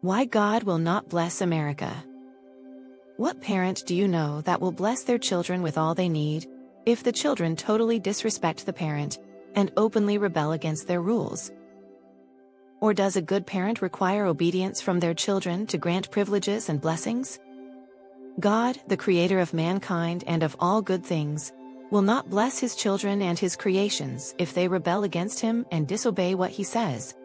Why God will not bless America. What parent do you know that will bless their children with all they need, if the children totally disrespect the parent and openly rebel against their rules? Or does a good parent require obedience from their children to grant privileges and blessings? God, the creator of mankind and of all good things, will not bless his children and his creations if they rebel against him and disobey what he says.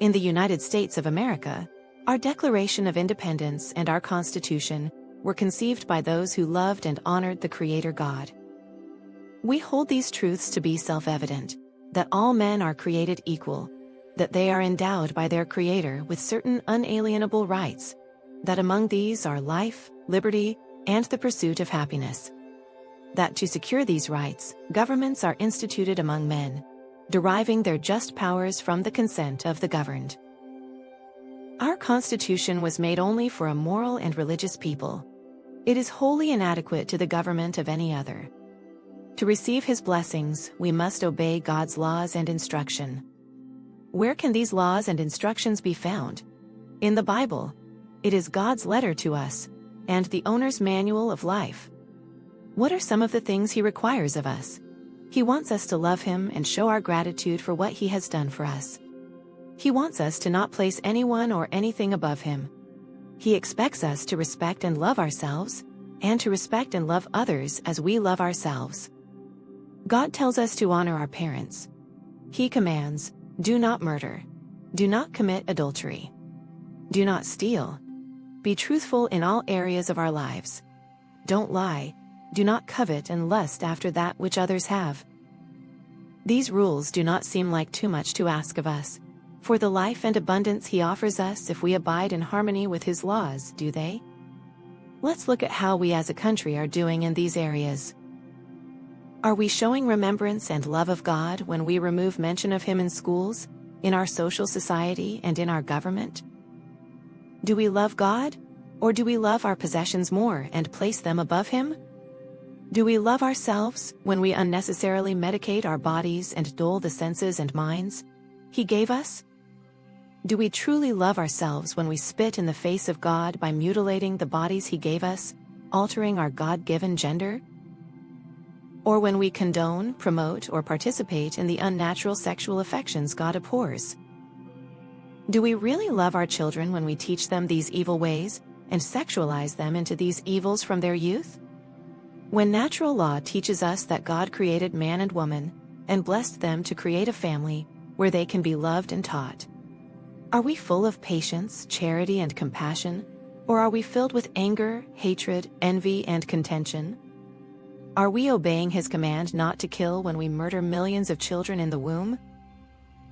In the United States of America, our Declaration of Independence and our Constitution were conceived by those who loved and honored the Creator God. We hold these truths to be self-evident, that all men are created equal, that they are endowed by their Creator with certain unalienable rights, that among these are life, liberty, and the pursuit of happiness. That to secure these rights, governments are instituted among men, deriving their just powers from the consent of the governed. Our Constitution was made only for a moral and religious people. It is wholly inadequate to the government of any other. To receive his blessings, we must obey God's laws and instruction. Where can these laws and instructions be found? In the Bible. It is God's letter to us, and the owner's manual of life. What are some of the things he requires of us? He wants us to love him and show our gratitude for what he has done for us. He wants us to not place anyone or anything above him. He expects us to respect and love ourselves, and to respect and love others as we love ourselves. God tells us to honor our parents. He commands, do not murder. Do not commit adultery. Do not steal. Be truthful in all areas of our lives. Don't lie. Do not covet and lust after that which others have. These rules do not seem like too much to ask of us, for the life and abundance he offers us if we abide in harmony with his laws, do they? Let's look at how we as a country are doing in these areas. Are we showing remembrance and love of God when we remove mention of him in schools, in our social society, and in our government? Do we love God, or do we love our possessions more and place them above him? Do we love ourselves when we unnecessarily medicate our bodies and dull the senses and minds he gave us? Do we truly love ourselves when we spit in the face of God by mutilating the bodies he gave us, altering our God-given gender? Or when we condone, promote, or participate in the unnatural sexual affections God abhors? Do we really love our children when we teach them these evil ways and sexualize them into these evils from their youth? When natural law teaches us that God created man and woman and blessed them to create a family where they can be loved and taught, are we full of patience, charity, and compassion, or are we filled with anger, hatred, envy, and contention? Are we obeying his command not to kill when we murder millions of children in the womb?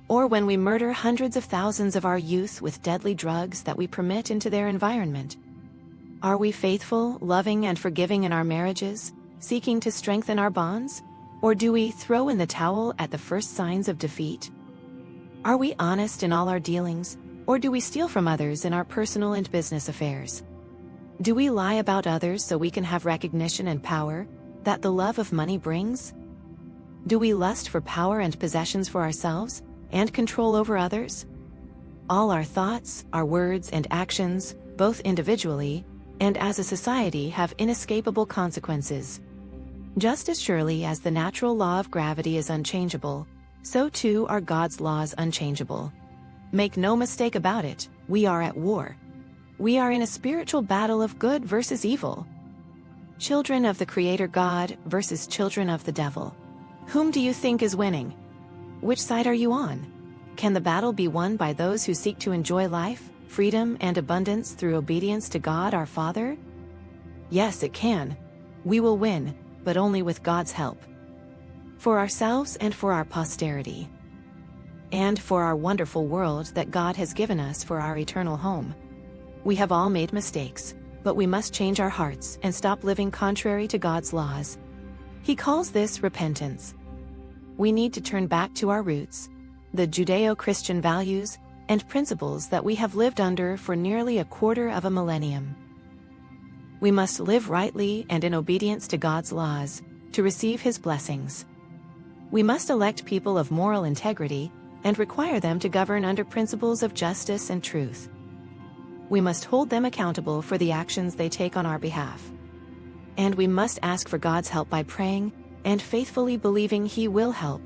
Or when we murder hundreds of thousands of our youth with deadly drugs that we permit into their environment? Are we faithful, loving, and forgiving in our marriages, seeking to strengthen our bonds? Or do we throw in the towel at the first signs of defeat? Are we honest in all our dealings, or do we steal from others in our personal and business affairs? Do we lie about others so we can have recognition and power that the love of money brings? Do we lust for power and possessions for ourselves, and control over others? All our thoughts, our words, and actions, both individually and as a society, have inescapable consequences. Just as surely as the natural law of gravity is unchangeable, so too are God's laws unchangeable. Make no mistake about it, we are at war. We are in a spiritual battle of good versus evil. Children of the Creator God versus children of the devil. Whom do you think is winning? Which side are you on? Can the battle be won by those who seek to enjoy life, freedom, and abundance through obedience to God our Father? Yes, it can. We will win, but only with God's help. For ourselves and for our posterity. And for our wonderful world that God has given us for our eternal home. We have all made mistakes, but we must change our hearts and stop living contrary to God's laws. He calls this repentance. We need to turn back to our roots, the Judeo-Christian values and principles that we have lived under for nearly a quarter of a millennium. We must live rightly and in obedience to God's laws to receive his blessings. We must elect people of moral integrity and require them to govern under principles of justice and truth. We must hold them accountable for the actions they take on our behalf. And we must ask for God's help by praying and faithfully believing He will help.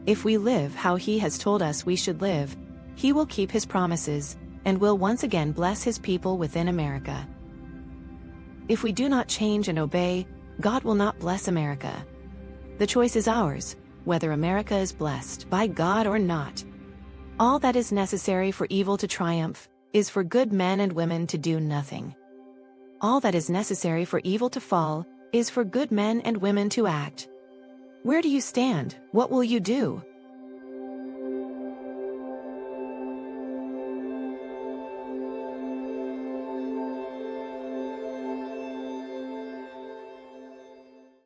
If we live how He has told us we should live, He will keep His promises and will once again bless His people within America. If we do not change and obey, God will not bless America. The choice is ours, whether America is blessed by God or not. All that is necessary for evil to triumph is for good men and women to do nothing. All that is necessary for evil to fall is for good men and women to act. Where do you stand? What will you do?